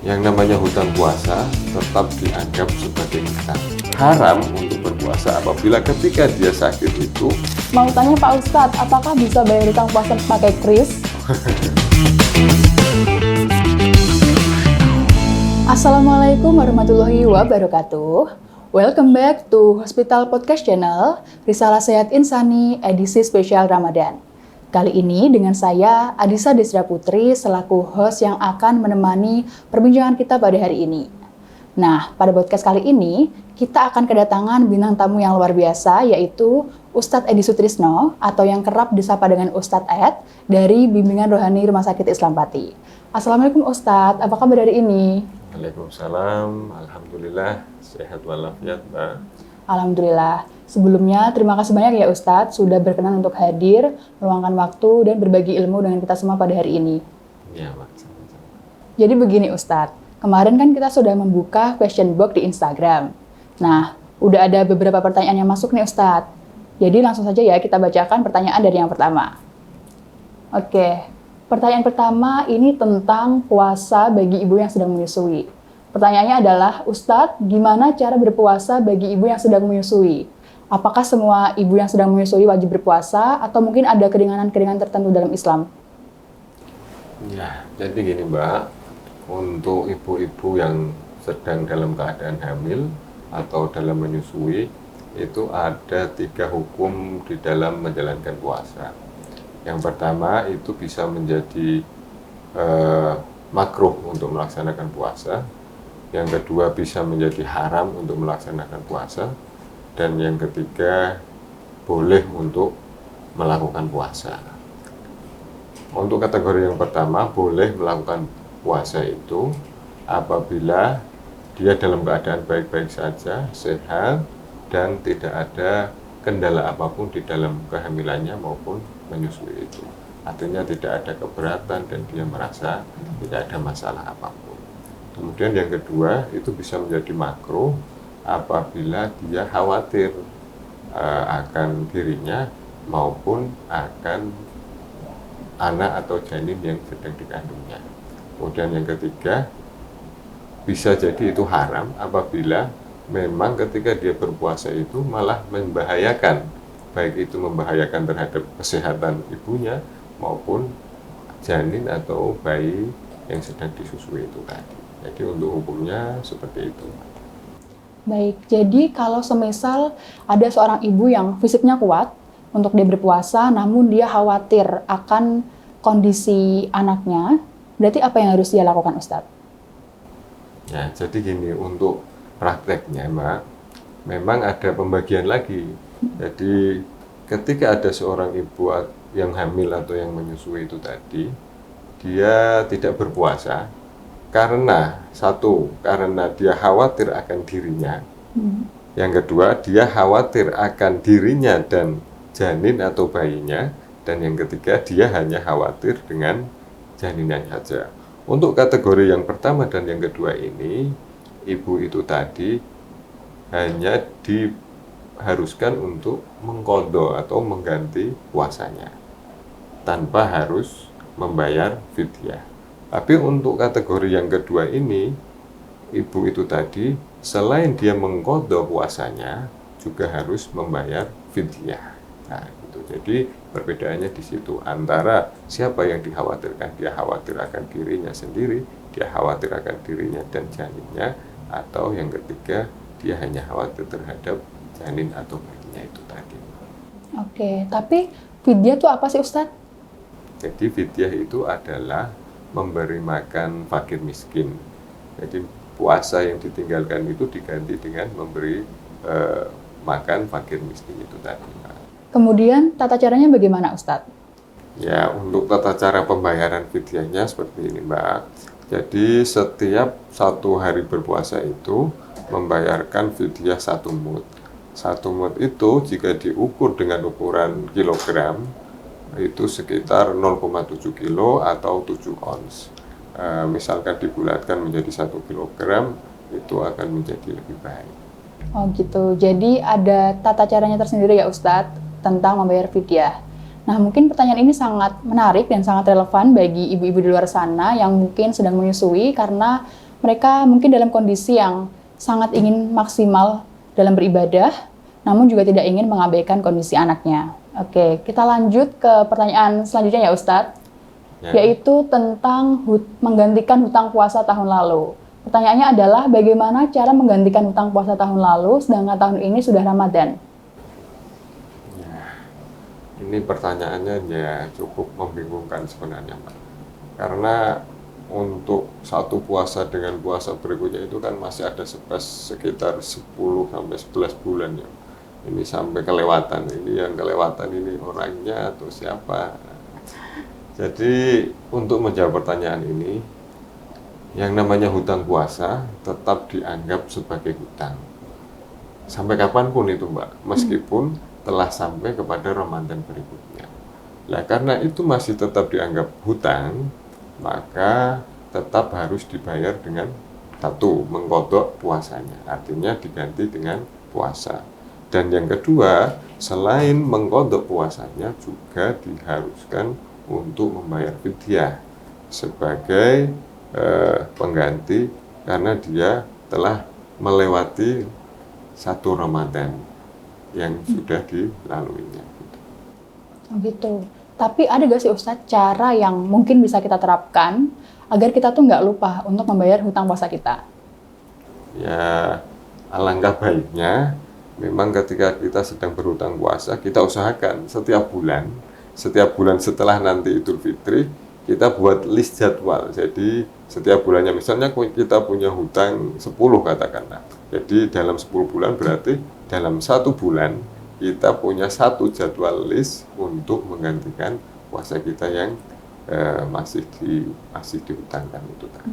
Yang namanya hutang puasa tetap dianggap sebagai hutang. Haram untuk berpuasa apabila ketika dia sakit itu. Mau tanya Pak Ustadz, apakah bisa bayar hutang puasa pakai kris? Assalamualaikum warahmatullahi wabarakatuh. Welcome back to Hospital Podcast Channel, Risalah Sehat Insani, edisi spesial Ramadan. Kali ini dengan saya, Adisa Desra Putri, selaku host yang akan menemani perbincangan kita pada hari ini. Nah, pada podcast kali ini, kita akan kedatangan bintang tamu yang luar biasa, yaitu Ustadz Edi Sutrisno, atau yang kerap disapa dengan Ustadz Ed, dari Bimbingan Rohani Rumah Sakit Islam Pati. Assalamualaikum Ustadz, apa kabar hari ini? Waalaikumsalam, Alhamdulillah, sehat walafiat, Mbak. Alhamdulillah. Sebelumnya, terima kasih banyak ya Ustadz sudah berkenan untuk hadir, meluangkan waktu, dan berbagi ilmu dengan kita semua pada hari ini. Iya, Mbak. Sama-sama. Jadi begini Ustadz, kemarin kan kita sudah membuka question box di Instagram. Nah, udah ada beberapa pertanyaan yang masuk nih Ustadz. Jadi langsung saja ya kita bacakan pertanyaan dari yang pertama. Oke, pertanyaan pertama ini tentang puasa bagi ibu yang sedang menyusui. Pertanyaannya adalah, Ustadz, gimana cara berpuasa bagi ibu yang sedang menyusui? Apakah semua ibu yang sedang menyusui wajib berpuasa, atau mungkin ada keringanan-keringanan tertentu dalam Islam? Ya, jadi gini Mbak, untuk ibu-ibu yang sedang dalam keadaan hamil atau dalam menyusui, itu ada 3 hukum di dalam menjalankan puasa. Yang pertama itu bisa menjadi makruh untuk melaksanakan puasa. Yang kedua bisa menjadi haram untuk melaksanakan puasa. Dan yang ketiga boleh untuk melakukan puasa. Untuk kategori yang pertama, boleh melakukan puasa itu apabila dia dalam keadaan baik-baik saja, sehat, dan tidak ada kendala apapun di dalam kehamilannya maupun menyusui itu. Artinya tidak ada keberatan dan dia merasa tidak ada masalah apapun. Kemudian yang kedua, itu bisa menjadi makruh apabila dia khawatir akan dirinya maupun akan anak atau janin yang sedang dikandungnya. Kemudian yang ketiga, bisa jadi itu haram apabila memang ketika dia berpuasa itu malah membahayakan, baik itu membahayakan terhadap kesehatan ibunya maupun janin atau bayi yang sedang disusui itu tadi. Jadi untuk hukumnya seperti itu. Baik, jadi kalau semisal ada seorang ibu yang fisiknya kuat untuk dia berpuasa, namun dia khawatir akan kondisi anaknya, berarti apa yang harus dia lakukan, Ustadz? Ya, jadi gini, untuk prakteknya, Mbak, memang ada pembagian lagi. Jadi ketika ada seorang ibu yang hamil atau yang menyusui itu tadi, dia tidak berpuasa, karena dia khawatir akan dirinya. Yang kedua, dia khawatir akan dirinya dan janin atau bayinya. Dan yang ketiga, dia hanya khawatir dengan janinnya saja. Untuk kategori yang pertama dan yang kedua ini, ibu itu tadi hanya diharuskan untuk mengqadha atau mengganti puasanya tanpa harus membayar fidyah. Tapi untuk kategori yang kedua ini, ibu itu tadi selain dia mengqadha puasanya juga harus membayar fidyah. Nah, gitu. Jadi perbedaannya di situ antara siapa yang dikhawatirkan, dia khawatir akan dirinya sendiri, dia khawatir akan dirinya dan janinnya, atau yang ketiga dia hanya khawatir terhadap janin atau bayinya itu tadi. Oke, tapi fidyah itu apa sih Ustadz? Jadi fidyah itu adalah memberi makan fakir miskin. Jadi puasa yang ditinggalkan itu diganti dengan memberi makan fakir miskin itu tadi. Kemudian tata caranya bagaimana Ustadz? Ya, untuk tata cara pembayaran fidyahnya seperti ini Mbak. Jadi setiap 1 hari berpuasa itu membayarkan fidyah 1 mud. 1 mud itu jika diukur dengan ukuran kilogram, itu sekitar 0,7 kilo atau 7 ons. Misalkan dibulatkan menjadi 1 kilogram, itu akan menjadi lebih baik. Oh gitu, jadi ada tata caranya tersendiri ya Ustadz tentang membayar fidyah. Nah mungkin pertanyaan ini sangat menarik dan sangat relevan bagi ibu-ibu di luar sana yang mungkin sedang menyusui karena mereka mungkin dalam kondisi yang sangat ingin maksimal dalam beribadah, namun juga tidak ingin mengabaikan kondisi anaknya. Oke, kita lanjut ke pertanyaan selanjutnya ya Ustadz, yaitu tentang menggantikan hutang puasa tahun lalu. Pertanyaannya adalah bagaimana cara menggantikan hutang puasa tahun lalu sedangkan tahun ini sudah Ramadan? Ya, ini pertanyaannya ya cukup membingungkan sebenarnya, Mbak. Karena untuk satu puasa dengan puasa berikutnya itu kan masih ada sekitar 10 sampai 11 bulan ya. Ini sampai kelewatan. Ini yang kelewatan ini orangnya atau siapa? Jadi untuk menjawab pertanyaan ini, yang namanya hutang puasa tetap dianggap sebagai hutang. Sampai kapanpun itu, Mbak, meskipun telah sampai kepada Ramadan berikutnya. Nah, karena itu masih tetap dianggap hutang, maka tetap harus dibayar dengan satu, mengqadha puasanya. Artinya diganti dengan puasa. Dan yang kedua, selain mengqadha puasanya juga diharuskan untuk membayar fidyah sebagai pengganti karena dia telah melewati satu Ramadan yang sudah dilaluinya. Oh gitu. Tapi ada gak sih Ustadz cara yang mungkin bisa kita terapkan agar kita tuh nggak lupa untuk membayar hutang puasa kita? Ya, alangkah baiknya memang ketika kita sedang berhutang puasa, kita usahakan setiap bulan setelah nanti Idul Fitri, kita buat list jadwal. Jadi setiap bulannya, misalnya kita punya hutang 10 katakanlah. Jadi dalam 10 bulan berarti dalam 1 bulan kita punya satu jadwal list untuk menggantikan puasa kita yang masih dihutangkan itu tadi.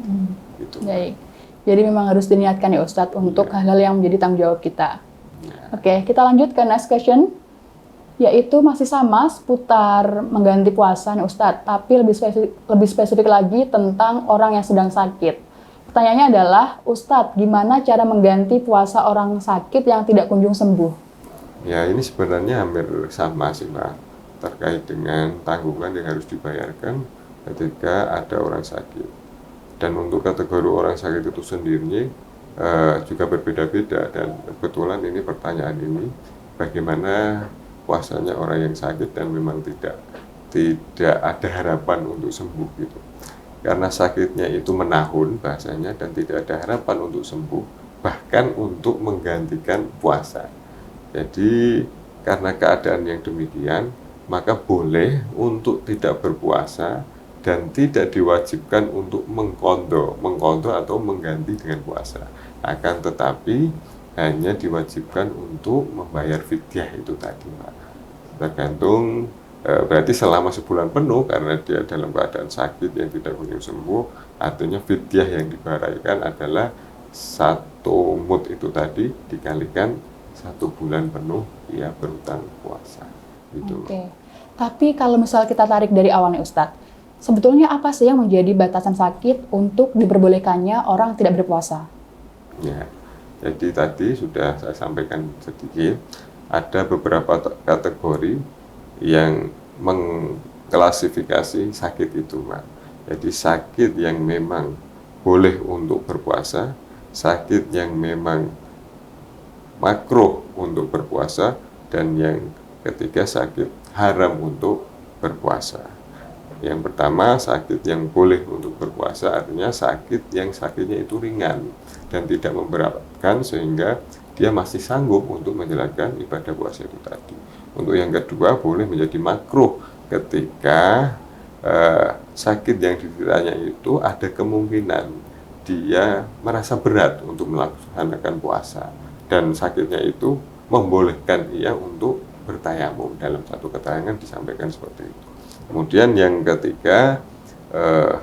Gitu. Baik. Jadi memang harus diniatkan ya Ustadz untuk hal-hal yang menjadi tanggung jawab kita. Oke, kita lanjut ke next question. Yaitu masih sama seputar mengganti puasa nih Ustadz, tapi lebih spesifik lagi tentang orang yang sedang sakit. Pertanyaannya adalah, Ustadz, gimana cara mengganti puasa orang sakit yang tidak kunjung sembuh? Ya, ini sebenarnya hampir sama sih, Mbak, terkait dengan tanggungan yang harus dibayarkan ketika ada orang sakit. Dan untuk kategori orang sakit itu sendiri juga berbeda-beda, dan kebetulan ini pertanyaan ini bagaimana puasanya orang yang sakit dan memang tidak ada harapan untuk sembuh gitu. Karena sakitnya itu menahun bahasanya dan tidak ada harapan untuk sembuh, bahkan untuk menggantikan puasa. Jadi karena keadaan yang demikian, maka boleh untuk tidak berpuasa dan tidak diwajibkan untuk mengqadha atau mengganti dengan puasa. Akan tetapi hanya diwajibkan untuk membayar fidyah itu tadi, Pak. Tergantung berarti selama sebulan penuh karena dia dalam keadaan sakit yang tidak kunjung sembuh, artinya fidyah yang dibayarkan adalah 1 mud itu tadi dikalikan 1 bulan penuh dia berhutang puasa. Gitu. Oke. Tapi kalau misal kita tarik dari awalnya Ustadz, sebetulnya apa sih yang menjadi batasan sakit untuk diperbolehkannya orang tidak berpuasa? Ya. Jadi tadi sudah saya sampaikan sedikit, ada beberapa kategori yang mengklasifikasi sakit itu, Mbak. Jadi sakit yang memang boleh untuk berpuasa, sakit yang memang makruh untuk berpuasa, dan yang ketiga sakit haram untuk berpuasa. Yang pertama, sakit yang boleh untuk berpuasa artinya sakit yang sakitnya itu ringan dan tidak memberatkan sehingga dia masih sanggup untuk menjalankan ibadah puasa itu tadi. Untuk yang kedua, boleh menjadi makruh ketika sakit yang dideritanya itu ada kemungkinan dia merasa berat untuk melaksanakan puasa dan sakitnya itu membolehkan ia untuk bertayamum. Dalam satu keterangan disampaikan seperti itu. Kemudian yang ketiga,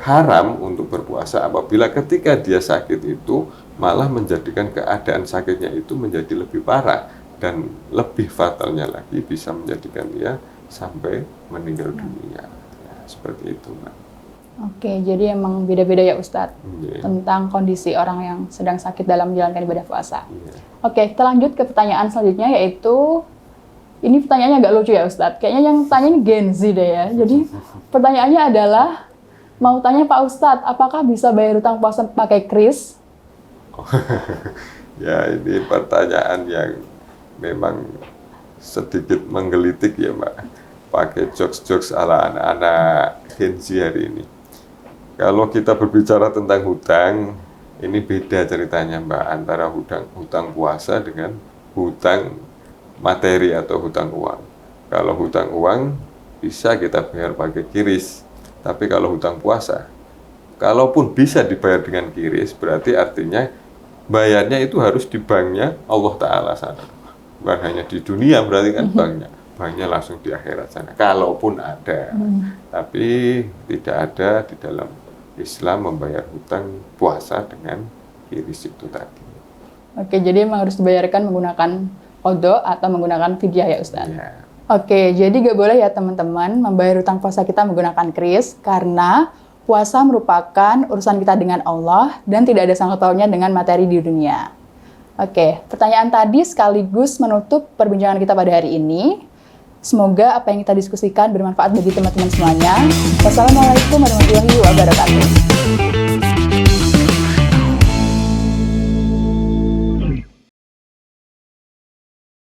haram untuk berpuasa apabila ketika dia sakit itu malah menjadikan keadaan sakitnya itu menjadi lebih parah dan lebih fatalnya lagi bisa menjadikan dia sampai meninggal dunia. Ya, seperti itu, Mbak. Oke, jadi emang beda-beda ya Ustadz tentang kondisi orang yang sedang sakit dalam menjalankan ibadah puasa. Oke, kita lanjut ke pertanyaan selanjutnya yaitu ini pertanyaannya agak lucu ya Ustadz. Kayaknya yang tanya ini Gen Z deh ya. Jadi pertanyaannya adalah Mau tanya Pak Ustadz, apakah bisa bayar utang puasa pakai kris? Ya, ini pertanyaan yang memang sedikit menggelitik ya Mbak. Pakai jokes-jokes ala anak-anak Gen Z hari ini. Kalau kita berbicara tentang hutang, ini beda ceritanya Mbak, antara hutang puasa dengan hutang materi atau hutang uang. Kalau hutang uang bisa kita bayar pakai kiris, tapi kalau hutang puasa, kalaupun bisa dibayar dengan kiris, berarti artinya bayarnya itu harus di banknya Allah Ta'ala sana. Bukan hanya di dunia, berarti kan banknya langsung di akhirat sana. Kalaupun ada, tapi tidak ada di dalam Islam membayar hutang puasa dengan kiris itu tadi. Oke, jadi memang harus dibayarkan menggunakan qadha atau menggunakan fidyah ya Ustaz? Ya. Oke, jadi gak boleh ya teman-teman membayar hutang puasa kita menggunakan kris karena puasa merupakan urusan kita dengan Allah dan tidak ada sangkut pautnya dengan materi di dunia. Oke, pertanyaan tadi sekaligus menutup perbincangan kita pada hari ini. Semoga apa yang kita diskusikan bermanfaat bagi teman-teman semuanya. Wassalamualaikum warahmatullahi wabarakatuh.